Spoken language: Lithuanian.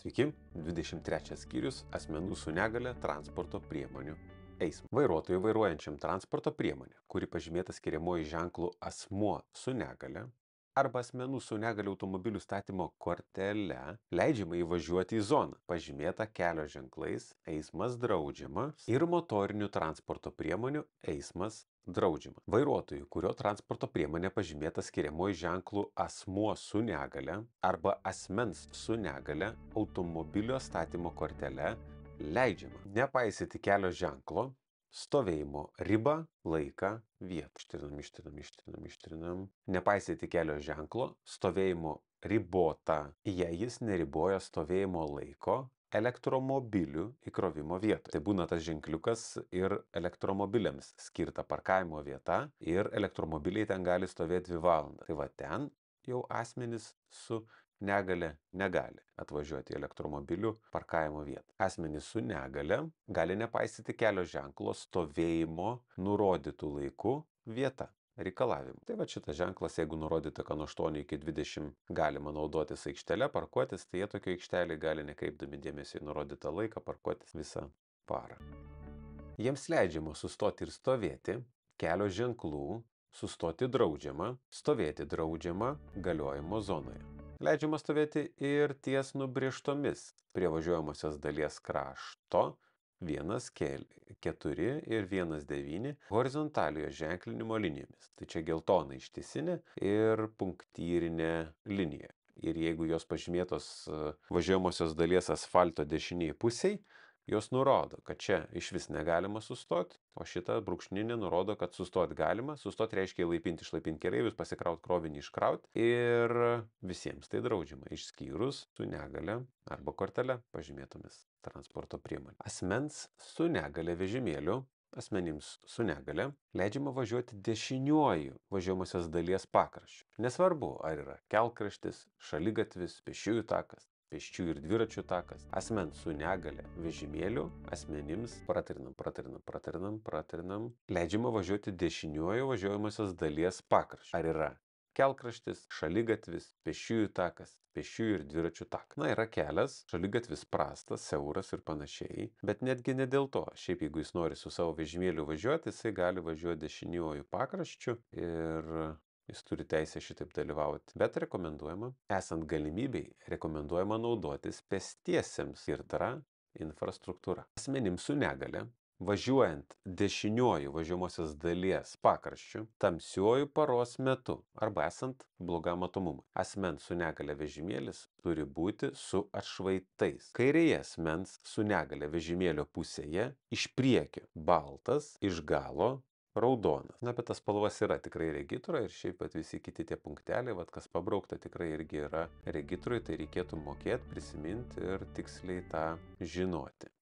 Sveiki, 23 skyrius asmenų su negale transporto priemonių eismo. Vairuotojui vairuojančiam transporto priemonę, kuri pažymėta skiriamuoju ženklu asmuo su negale arba asmenų su negale automobilių statymo kortele, leidžiama įvažiuoti į zoną, pažymėta kelio ženklais eismas draudžiamas ir motorinių transporto priemonių eismas draudžiama. Vairuotojui, kurio transporto priemonė pažymėta skiriamuoju ženklu asmuo su negale arba asmens su negale automobilio statymo kortele, leidžiama nepaisyti kelio ženklo, stovėjimo ribą, laiką, vietą. Ištrinam. Nepaisyti kelio ženklo, stovėjimo ribotą, jei jis neriboja stovėjimo laiko, elektromobilių įkrovimo vietą. Tai būna tas ženkliukas ir elektromobiliams skirta parkavimo vieta ir elektromobiliai ten gali stovėti 2 valandas. Tai va ten jau asmenys su negale negali atvažiuoti į elektromobilių parkavimo vietą. Asmenys su negale gali nepaisyti kelio ženklo stovėjimo nurodytų laiku vieta. Reikalavimų. Tai va šitas ženklas, jeigu nurodyta, kad nuo 8 iki 20 galima naudotis aikštele, parkuotis, tai jie tokio aikštelį gali nekreipdami dėmesio į nurodytą laiką parkuotis visą parą. Jiems leidžiama sustoti ir stovėti, kelio ženklų, sustoti draudžiama, stovėti draudžiama galiojimo zonoje. Leidžiama stovėti ir ties nubrėžtomis prie važiuojamosios dalies krašto 1,4 ir 1,9 horizontaliojo ženklinimo linijomis. Tai čia geltona ištisinė ir punktyrinė linija. Ir jeigu jos pažymėtos važiuojamosios dalies asfalto dešiniai pusiai, jos nurodo, kad čia iš vis negalima sustoti, o šita brūkšninė nurodo, kad sustoti galima. Sustoti reiškia įlaipinti, išlaipinti keleivius, pasikrauti krovinį, iškrauti. Ir visiems tai draudžiama, išskyrus su negale arba kortele pažymėtomis transporto priemonė. Asmens su negale vežimėliu, asmenims su negale, leidžiama važiuoti dešiniuoju važiuojamosios dalies pakraščiu. Nesvarbu, ar yra kelkraštis, šaligatvis, pėsčiųjų takas, pėsčiųjų ir dviračių takas. Asmens su negale vežimėliu asmenims pratrinam. Leidžiama važiuoti dešiniuoju važiuojamosios dalies pakraščiu. Ar yra kelkraštis, šaligatvis, pėsčiųjų takas, pėsčiųjų ir dviračių takas. Na, yra kelias, šaligatvis prastas, siauras ir panašiai, bet netgi ne dėl to. Šiaip jeigu jis nori su savo vežimėliu važiuoti, jisai gali važiuoti dešiniuoju pakraščiu ir jis turi teisę šitaip dalyvauti. Bet rekomenduojama, esant galimybei, rekomenduojama naudotis pėstiesiems skirta infrastruktūra. Asmenims su negale, važiuojant dešiniuoju važiuojamosios dalies pakraščiu, tamsiuoju paros metu arba esant blogam matomumui. Asmens su negale vežimėlis turi būti su atšvaitais. Kairėje asmens su negale vežimėlio pusėje iš priekio baltas, iš galo raudonas. Na, bet tas spalvas yra tikrai regitroje ir šiaip pat visi kiti tie punkteliai, kas pabraukta tikrai irgi yra regitroje, tai reikėtų mokėti, prisiminti ir tiksliai tą žinoti.